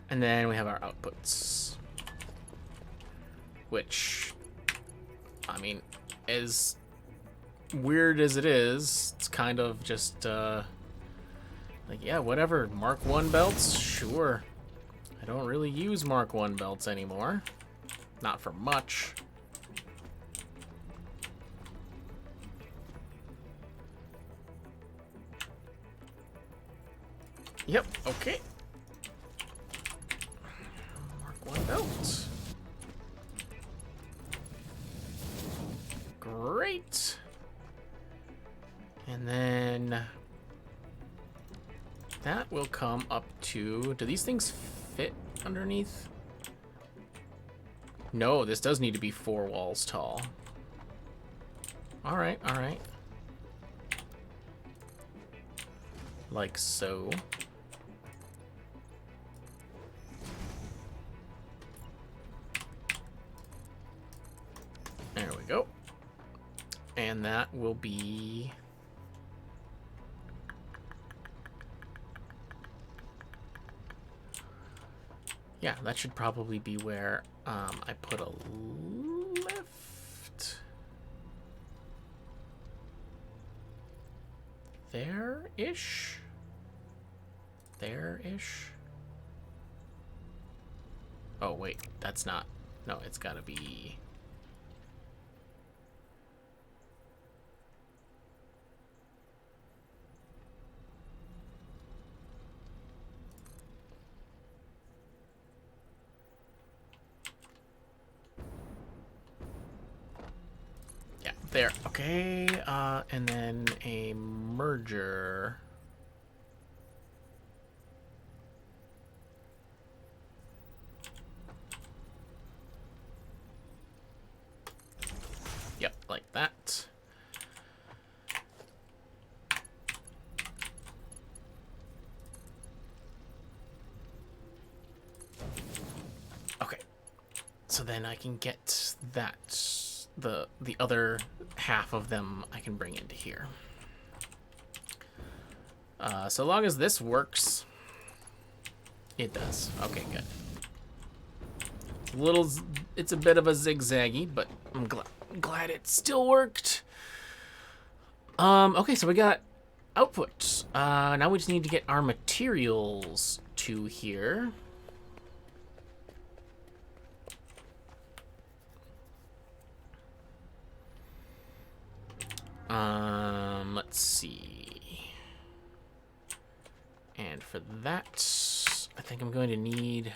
And then we have our outputs, which, I mean, as weird as it is, it's kind of just, like, yeah, whatever. Mark 1 belts? Sure. I don't really use Mark 1 belts anymore. Not for much. Yep, okay. Mark 1 belt. Great. And then that will come up to... Do these things fit underneath? No, this does need to be 4 walls tall. Alright, alright. Like so. There we go. And that will be... Yeah, that should probably be where I put a lift. There-ish? There-ish? Oh, wait, that's not... No, it's gotta be... Yeah, there. Okay, and then a merger. Yep, like that. Okay, so then I can get that. The other half of them I can bring into here. So long as this works, it does. Okay, good. It's a bit of a zigzaggy, but I'm glad it still worked. Okay, so we got output. Now we just need to get our materials to here. Let's see. And for that, I think I'm going to need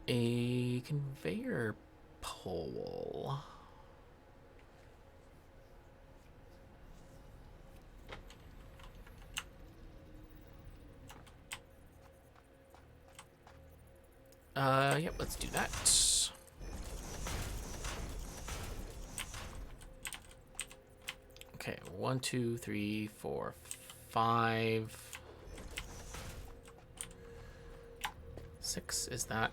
a conveyor pole. Yep, let's do that. Okay, 1, 2, 3, 4, 5. 6, is that?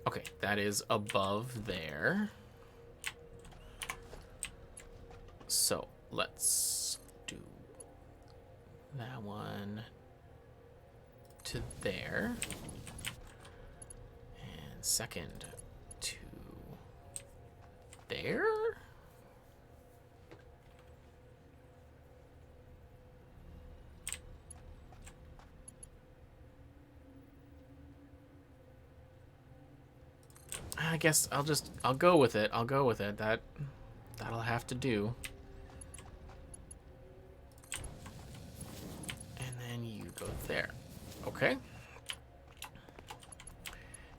Okay, that is above there. So, let's do that one to there. And second to there. I guess I'll go with it. I'll go with it. That'll have to do. And then you go there. Okay.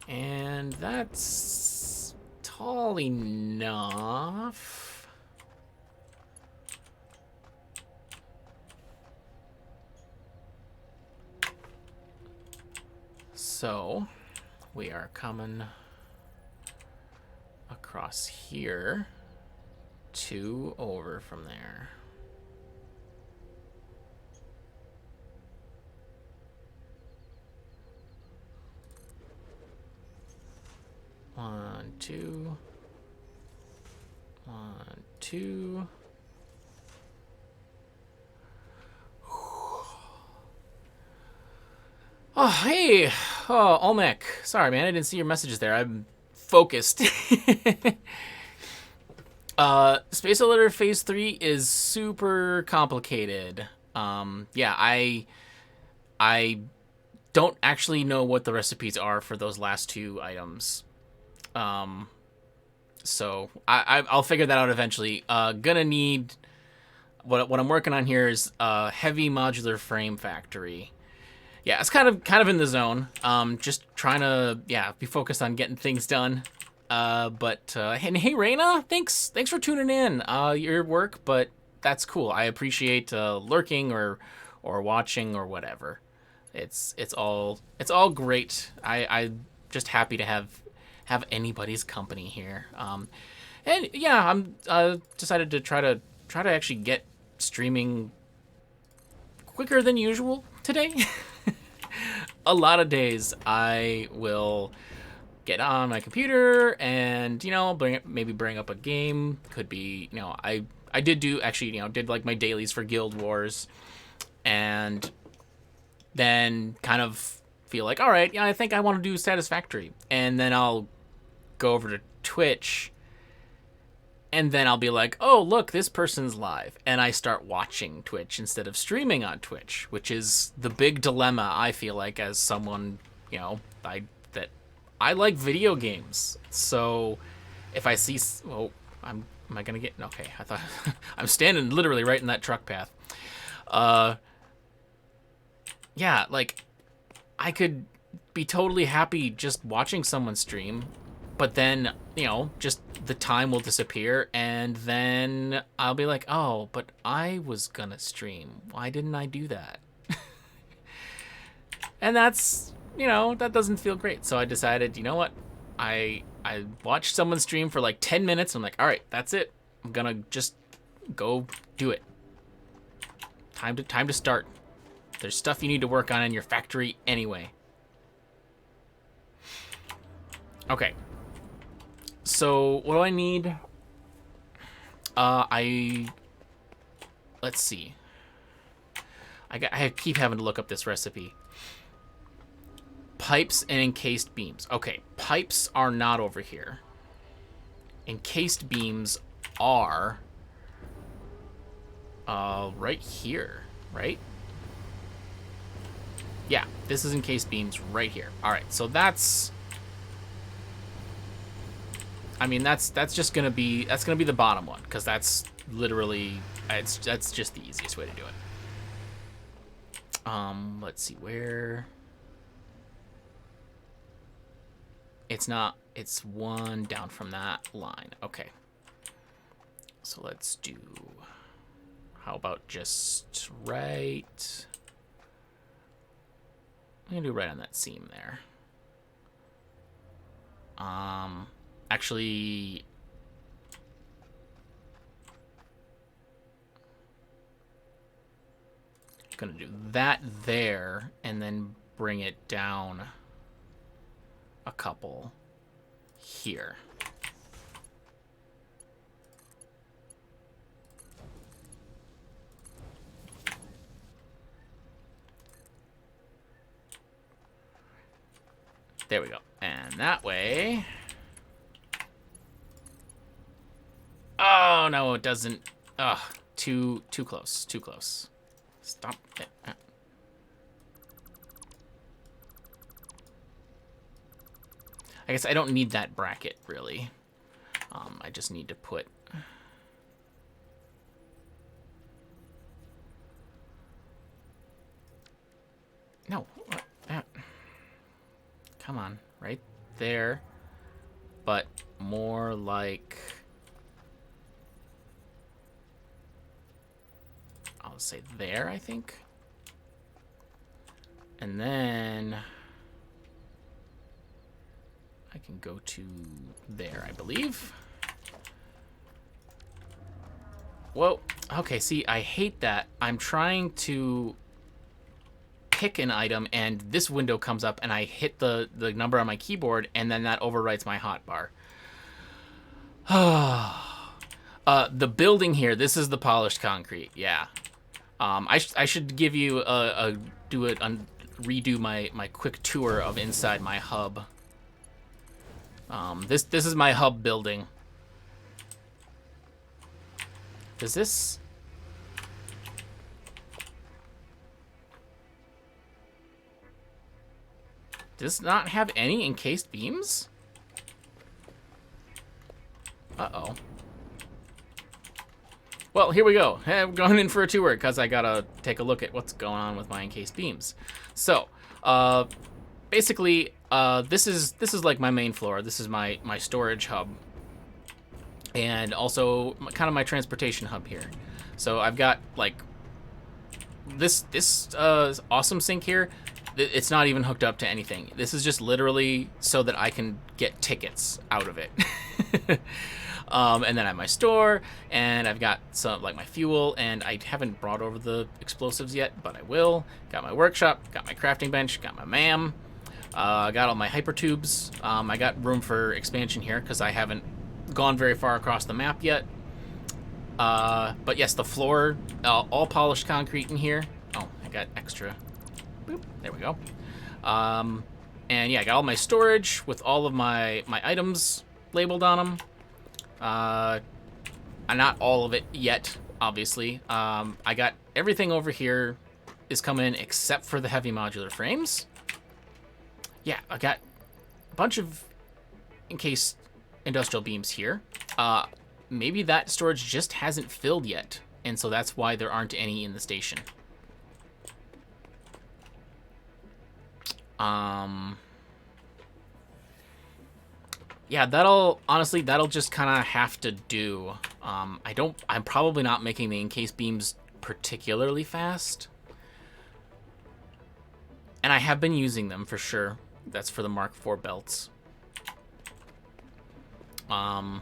And that's tall enough. So we are coming across here, 2 over from there. One, two. 1, 2. Oh, hey. Oh, Olmec. Sorry, man. I didn't see your messages there. I'm focused. Space Elevator Phase 3 is super complicated. Yeah, I don't actually know what the recipes are for those last two items. So I'll figure that out eventually. Gonna need what I'm working on here is a heavy modular frame factory. Yeah, it's kind of in the zone. Just trying to be focused on getting things done. And hey Reina, thanks for tuning in. Your work, but that's cool. I appreciate lurking or watching or whatever. It's all great. I just happy to have anybody's company here. And yeah, I'm decided to try to actually get streaming quicker than usual today. A lot of days I will get on my computer and bring up a game. Could be I did do actually did like my dailies for Guild Wars, and then kind of feel like, all right, yeah, I think I want to do Satisfactory, and then I'll go over to Twitch, and then I'll be like, oh, look, this person's live, and I start watching Twitch instead of streaming on Twitch, which is the big dilemma, I feel like, as someone, I like video games. So if I see, am I gonna get, okay, I thought, I'm standing literally right in that truck path. Yeah, like, I could be totally happy just watching someone stream, but then, just the time will disappear, and then I'll be like, oh, but I was gonna stream. Why didn't I do that? And that's, that doesn't feel great. So I decided, you know what? I watched someone stream for like 10 minutes. I'm like, all right, that's it. I'm gonna just go do it. Time to start. There's stuff you need to work on in your factory anyway. Okay. So what do I need? Let's see. I keep having to look up this recipe. Pipes and encased beams. Okay, pipes are not over here. Encased beams are right here, right? Yeah, this is encased beams right here. All right, so that's, I mean, that's just gonna be the bottom one, because that's literally, that's just the easiest way to do it. Let's see where. It's not, it's one down from that line. Okay. So let's do, how about just right, I'm gonna do right on that seam there. Actually, I'm gonna do that there and then bring it down a couple here. There we go. And that way. Oh, no, it doesn't. Ugh, too close, too close. Stop it. I guess I don't need that bracket, really. I just need to put... No. Come on. Right there. But more like... I'll say there, I think. And then... I can go to there, I believe. Whoa. Okay, see, I hate that. I'm trying to pick an item, and this window comes up, and I hit the number on my keyboard, and then that overwrites my hotbar. The building here, this is the polished concrete, yeah. I should give you redo my quick tour of inside my hub. This is my hub building. Does this... Does this not have any encased beams? Uh-oh. Well, here we go. Hey, I'm going in for a tour because I gotta take a look at what's going on with my encased beams. So, basically, this is like my main floor. This is my storage hub, and also kind of my transportation hub here. So I've got like this awesome sink here. It's not even hooked up to anything. This is just literally so that I can get tickets out of it. And then I have my store, and I've got some, like, my fuel, and I haven't brought over the explosives yet, but I will. Got my workshop, got my crafting bench, got my MAM, got all my hyper tubes. I got room for expansion here because I haven't gone very far across the map yet. But yes, the floor, all polished concrete in here. Oh, I got extra. Boop, there we go. And yeah, I got all my storage with all of my items labeled on them. Not all of it yet, obviously. I got everything over here is coming except for the heavy modular frames. Yeah, I got a bunch of encased industrial beams here. Maybe that storage just hasn't filled yet, and so that's why there aren't any in the station. Yeah, that'll just kind of have to do. I'm probably not making the encased beams particularly fast. And I have been using them for sure. That's for the Mark IV belts. So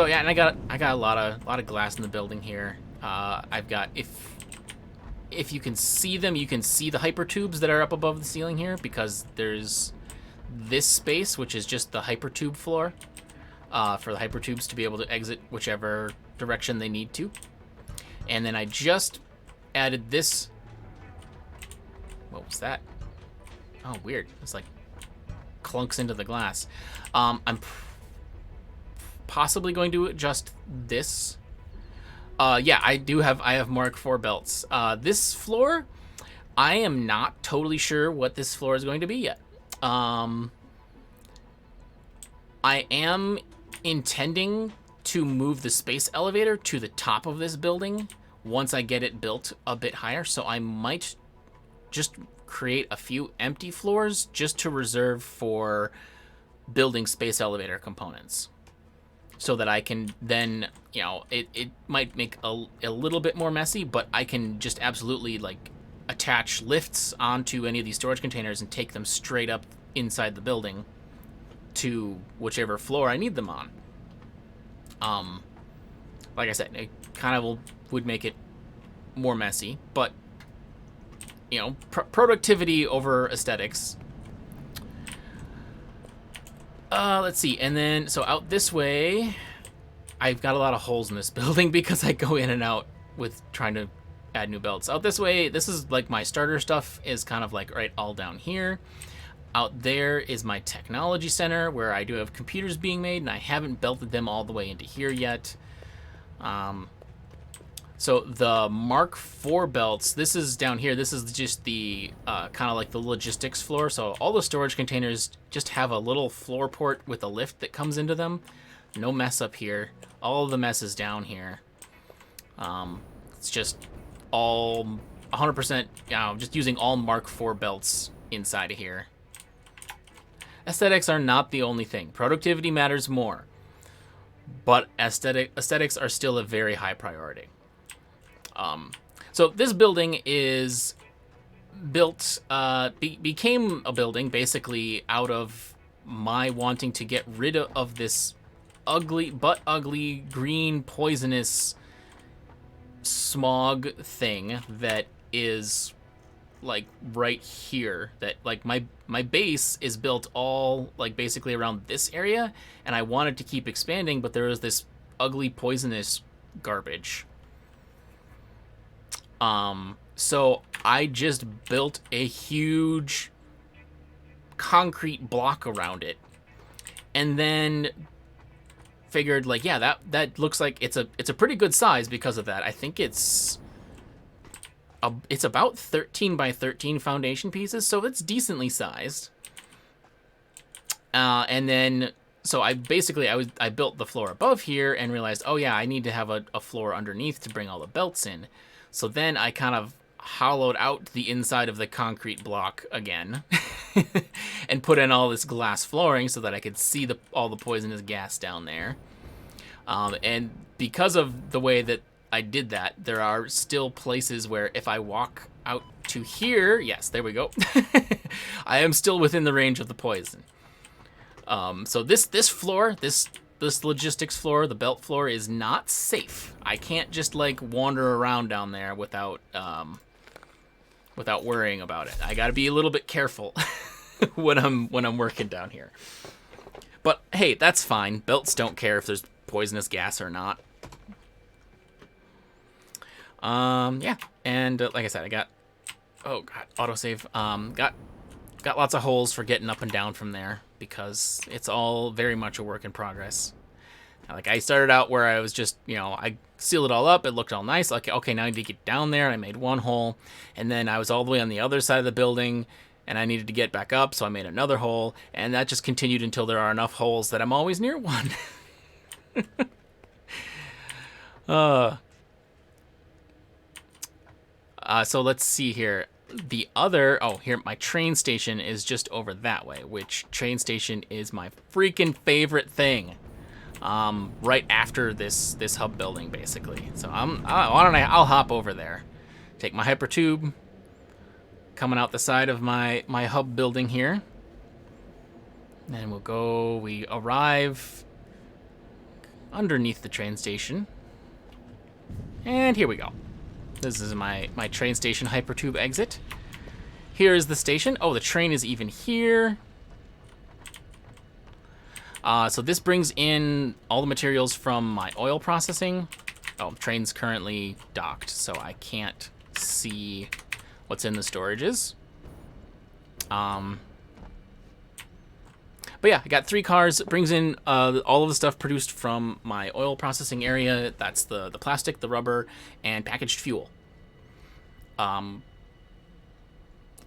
yeah, and I got a lot of glass in the building here. I've got, if you can see them, you can see the hyper tubes that are up above the ceiling here, because there's this space, which is just the hypertube floor, for the hypertubes to be able to exit whichever direction they need to. And then I just added this. What was that? Oh, weird. It's like clunks into the glass. I'm possibly going to adjust this. Yeah, I have Mark IV belts. This floor, I am not totally sure what this floor is going to be yet. I am intending to move the space elevator to the top of this building once I get it built a bit higher, so I might just create a few empty floors just to reserve for building space elevator components, so that I can then, you know, it might make a little bit more messy, but I can just absolutely, like, attach lifts onto any of these storage containers and take them straight up inside the building to whichever floor I need them on. Like I said, it kind of would make it more messy, but, you know, productivity over aesthetics. Let's see, and then, so out this way, I've got a lot of holes in this building because I go in and out with trying to add new belts. Out this way, this is like my starter stuff is kind of like right all down here. Out there is my technology center where I do have computers being made, and I haven't belted them all the way into here yet. So the Mark IV belts, this is down here. This is just the kind of like the logistics floor. So all the storage containers just have a little floor port with a lift that comes into them. No mess up here. All of the mess is down here. It's just all 100%, you know, just using all Mark IV belts inside of here. Aesthetics are not the only thing. Productivity matters more, but aesthetics are still a very high priority. So this building is built, became a building basically out of my wanting to get rid of this ugly green poisonous smog thing that is like right here. That like my base is built all like basically around this area, and I wanted to keep expanding, but there was this ugly poisonous garbage. So I just built a huge concrete block around it, and then figured, like, yeah, that looks like it's a pretty good size because of that. I think it's about 13 by 13 foundation pieces, so it's decently sized. And then, so I built the floor above here and realized, oh yeah, I need to have a floor underneath to bring all the belts in. So then I kind of hollowed out the inside of the concrete block again and put in all this glass flooring so that I could see all the poisonous gas down there. And because of the way that I did that, there are still places where if I walk out to here, yes, there we go, I am still within the range of the poison. So this floor, this logistics floor, the belt floor, is not safe. I can't just like wander around down there without worrying about it. I got to be a little bit careful when I'm working down here. But hey, that's fine. Belts don't care if there's poisonous gas or not. Yeah, and like I said, I got, oh god, autosave. Got lots of holes for getting up and down from there because it's all very much a work in progress. Like, I started out where I was just, I sealed it all up. It looked all nice. Like, okay, now I need to get down there. I made one hole, and then I was all the way on the other side of the building, and I needed to get back up, so I made another hole, and that just continued until there are enough holes that I'm always near one. So let's see here. The other, here, my train station is just over that way, which train station is my freaking favorite thing. Right after this hub building, basically. So I'll hop over there. Take my hyper tube, coming out the side of my hub building here. And we arrive underneath the train station. And here we go. This is my train station hypertube exit. Here is the station. Oh, the train is even here. So this brings in all the materials from my oil processing. Oh, train's currently docked, so I can't see what's in the storages. But yeah, I got 3 cars. It brings in all of the stuff produced from my oil processing area. That's the plastic, the rubber, and packaged fuel.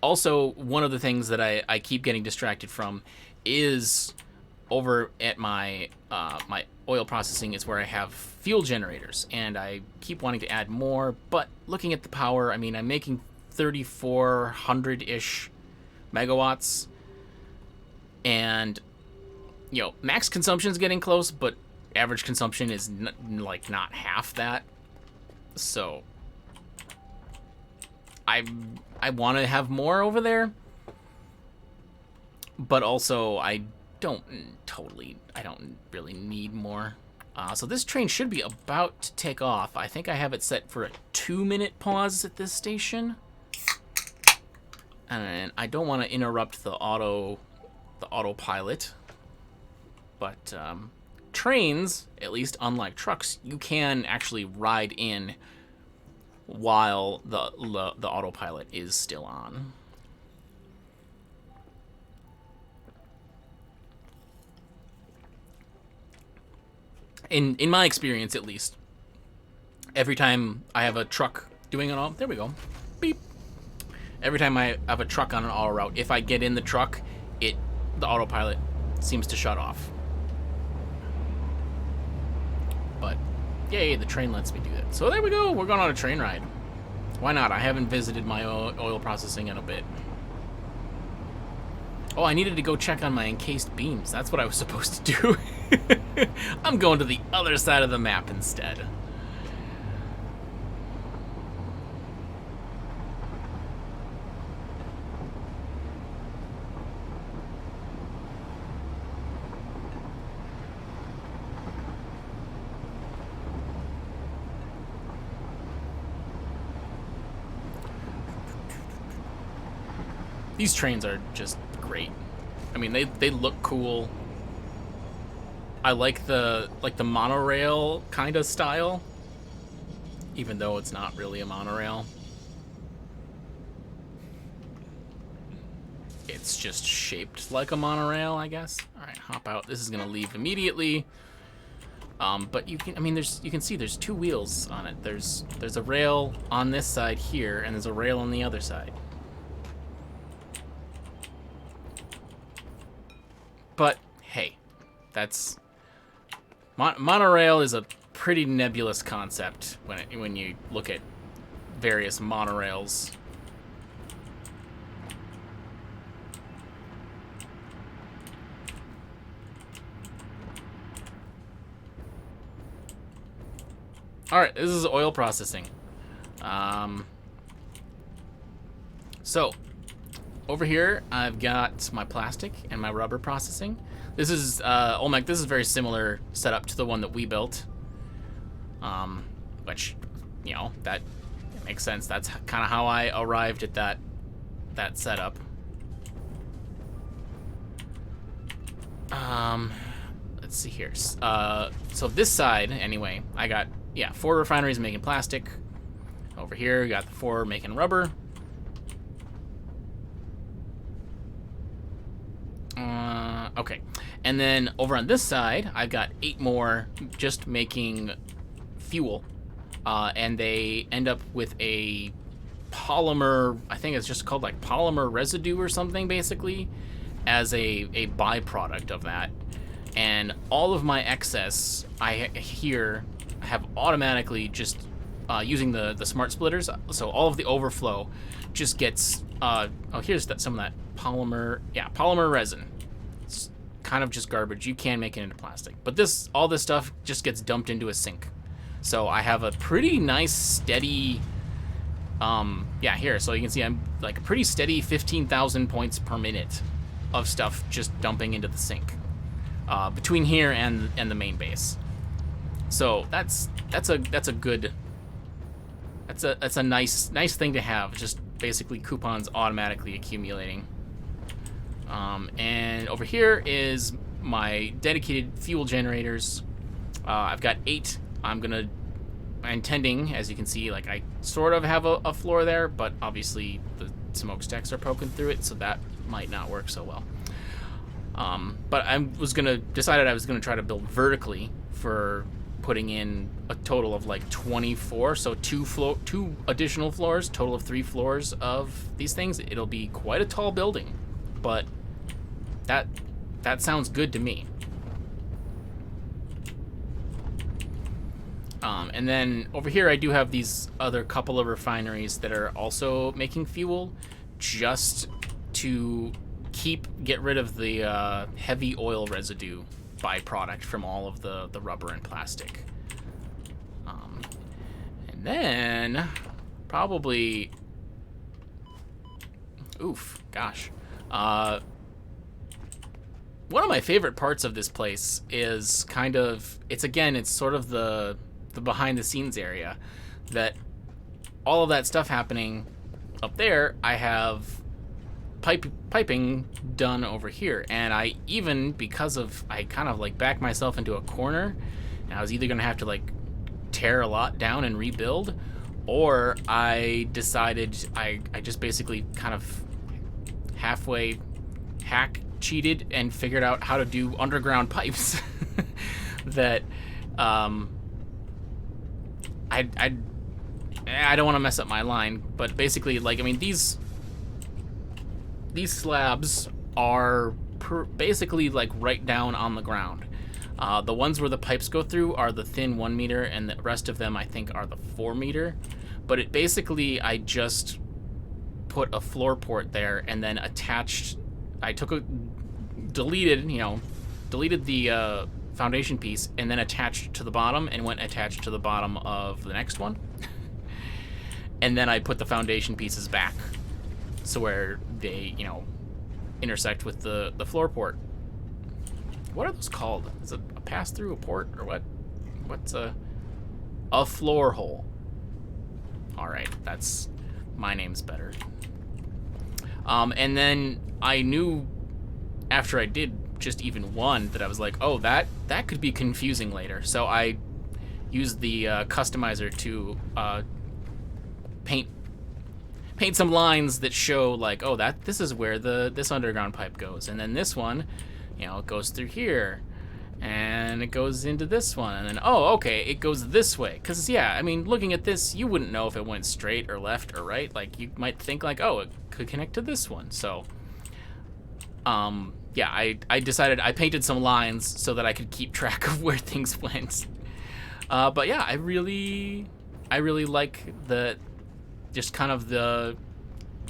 Also, one of the things that I keep getting distracted from is over at my my oil processing is where I have fuel generators, and I keep wanting to add more, but looking at the power, I mean, I'm making 3,400-ish megawatts, and max consumption is getting close, but average consumption is not half that. So I want to have more over there, but also I don't really need more. So this train should be about to take off. I think I have it set for a 2-minute pause at this station, and I don't want to interrupt the autopilot. But trains, at least unlike trucks, you can actually ride in while the autopilot is still on. In my experience, at least, every time I have a truck doing an there we go, beep. Every time I have a truck on an auto route, if I get in the truck, the autopilot seems to shut off. But yay, the train lets me do that. So there we go. We're going on a train ride. Why not? I haven't visited my oil processing in a bit. Oh, I needed to go check on my encased beams. That's what I was supposed to do. I'm going to the other side of the map instead. These trains are just great. I mean, they look cool. I like the monorail kind of style, even though it's not really a monorail. it's just shaped like a monorail, I guess. All right, hop out. This is gonna leave immediately. But you can, I mean, you can see there's 2 wheels on it. There's a rail on this side here, and there's a rail on the other side. But hey, that's monorail is a pretty nebulous concept when you look at various monorails. All right, this is oil processing. So over here, I've got my plastic and my rubber processing. This is Olmec. This is very similar setup to the one that we built. Which, you know, that makes sense. That's kind of how I arrived at that setup. Let's see here. So this side, anyway, I got 4 refineries making plastic. Over here, we got the 4 making rubber. Okay, and then over on this side, I've got 8 more just making fuel, and they end up with a polymer. I think it's just called like polymer residue or something, basically, as a byproduct of that. And all of my excess I here have automatically just using the smart splitters. So all of the overflow just gets. Here's some of that polymer. Yeah, polymer resin. It's kind of just garbage. You can make it into plastic, but all this stuff just gets dumped into a sink. So I have a pretty nice steady. Here. So you can see I'm like a pretty steady 15,000 points per minute of stuff just dumping into the sink between here and the main base. So that's a nice thing to have. Just basically coupons automatically accumulating. And over here is my dedicated fuel generators. I've got 8. I'm intending, as you can see, like I sort of have a floor there, but obviously the smokestacks are poking through it, so that might not work so well. But I decided I was gonna try to build vertically for putting in a total of like 24, so 2 additional floors, total of 3 floors of these things. It'll be quite a tall building, but that sounds good to me. And then over here I do have these other couple of refineries that are also making fuel, just to get rid of the heavy oil residue byproduct from all of the rubber and plastic. And then probably, gosh. One of my favorite parts of this place is it's sort of the behind the scenes area, that all of that stuff happening up there, I have piping done over here. And I kind of like backed myself into a corner, and I was either gonna have to like tear a lot down and rebuild, or I decided I just basically kind of halfway cheated and figured out how to do underground pipes that I don't want to mess up my line, but basically, like, I mean, these slabs are basically like right down on the ground. The ones where the pipes go through are the thin 1 meter, and the rest of them I think are the 4 meter. But it basically, I just put a floor port there and then attached. I deleted the foundation piece and then attached to the bottom, and went attached to the bottom of the next one. And then I put the foundation pieces back, so where they, intersect with the floor port. What are those called? Is it a pass-through, a port, or what? What's a floor hole? All right, my name's better. And then I knew after I did just even one that I was like, oh, that could be confusing later. So I used the customizer to paint paint some lines that show like, oh, this is where this underground pipe goes, and then this one, you know, it goes through here, and it goes into this one, and then, oh, okay, it goes this way. Because, yeah, I mean, looking at this, you wouldn't know if it went straight or left or right. Like, you might think like, oh, it could connect to this one. So, yeah, I decided I painted some lines so that I could keep track of where things went. But yeah, I really like just kind of the,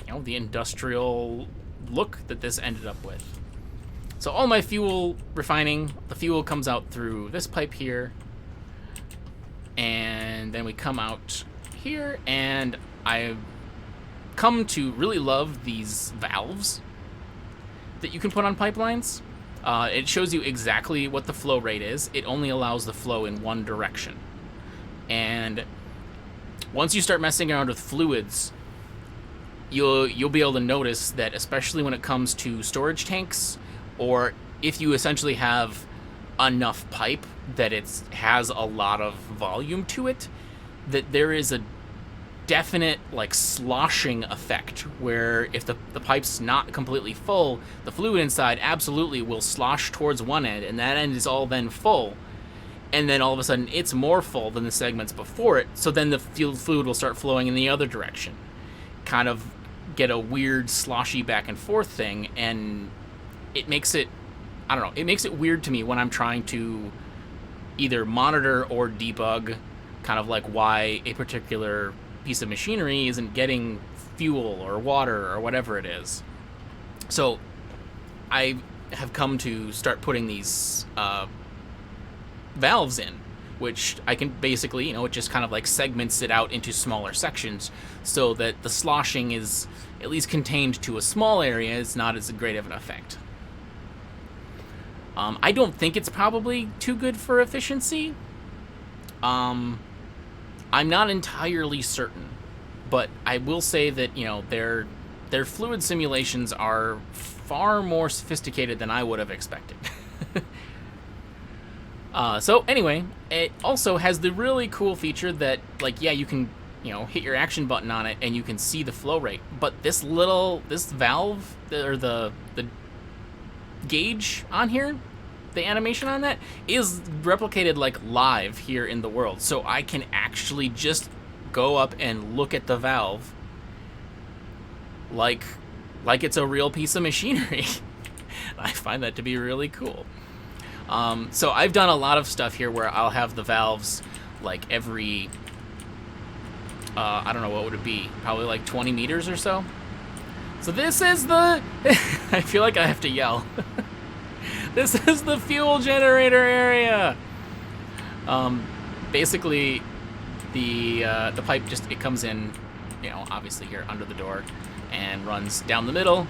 you know, the industrial look that this ended up with. So all my fuel refining, the fuel comes out through this pipe here, and then we come out here, and I've come to really love these valves that you can put on pipelines. It shows you exactly what the flow rate is. It only allows the flow in one direction. And once you start messing around with fluids, you'll be able to notice that, especially when it comes to storage tanks, or if you essentially have enough pipe that it has a lot of volume to it, that there is a definite like sloshing effect where if the pipe's not completely full, the fluid inside absolutely will slosh towards one end, and that end is all then full, and then all of a sudden it's more full than the segments before it, so then the fluid will start flowing in the other direction. Kind of get a weird sloshy back and forth thing, and it makes it, I don't know, it makes it weird to me when I'm trying to either monitor or debug kind of like why a particular piece of machinery isn't getting fuel or water or whatever it is. So I have come to start putting these valves in, which I can basically, you know, it just kind of like segments it out into smaller sections so that the sloshing is at least contained to a small area. It's not as great of an effect. I don't think it's probably too good for efficiency. I'm not entirely certain, but I will say that, you know, their fluid simulations are far more sophisticated than I would have expected. So anyway, it also has the really cool feature that, like, yeah, you can, you know, hit your action button on it and you can see the flow rate, but this valve, or the gauge on here, the animation on that is replicated like live here in the world. So I can actually just go up and look at the valve like it's a real piece of machinery. I find that to be really cool. So I've done a lot of stuff here where I'll have the valves like every, I don't know, what would it be? Probably like 20 meters or so. So this is the, I feel like I have to yell. This is the fuel generator area. Basically, the pipe it comes in, you know, obviously here under the door, and runs down the middle,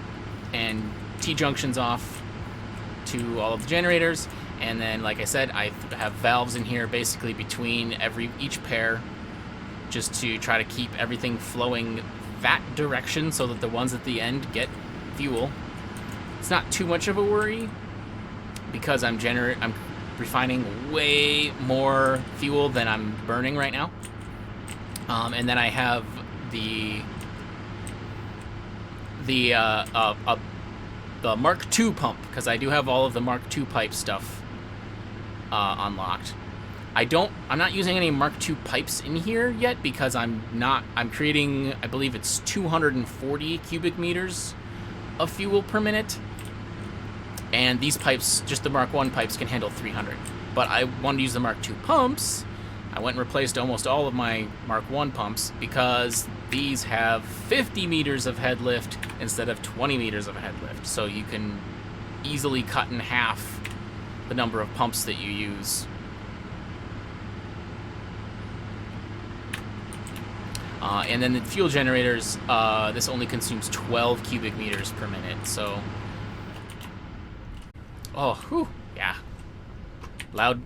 and T-junctions off to all of the generators. And then, like I said, I have valves in here basically between each pair, just to try to keep everything flowing that direction so that the ones at the end get fuel. It's not too much of a worry, because I'm refining way more fuel than I'm burning right now. And then I have the Mark II pump, because I do have all of the Mark II pipe stuff unlocked. I'm not using any Mark II pipes in here yet, because I'm creating, I believe it's 240 cubic meters of fuel per minute. And these pipes, just the Mark I pipes, can handle 300. But I wanted to use the Mark II pumps. I went and replaced almost all of my Mark I pumps, because these have 50 meters of head lift instead of 20 meters of head lift. So you can easily cut in half the number of pumps that you use. And then the fuel generators, this only consumes 12 cubic meters per minute. So, oh, whew, yeah, loud.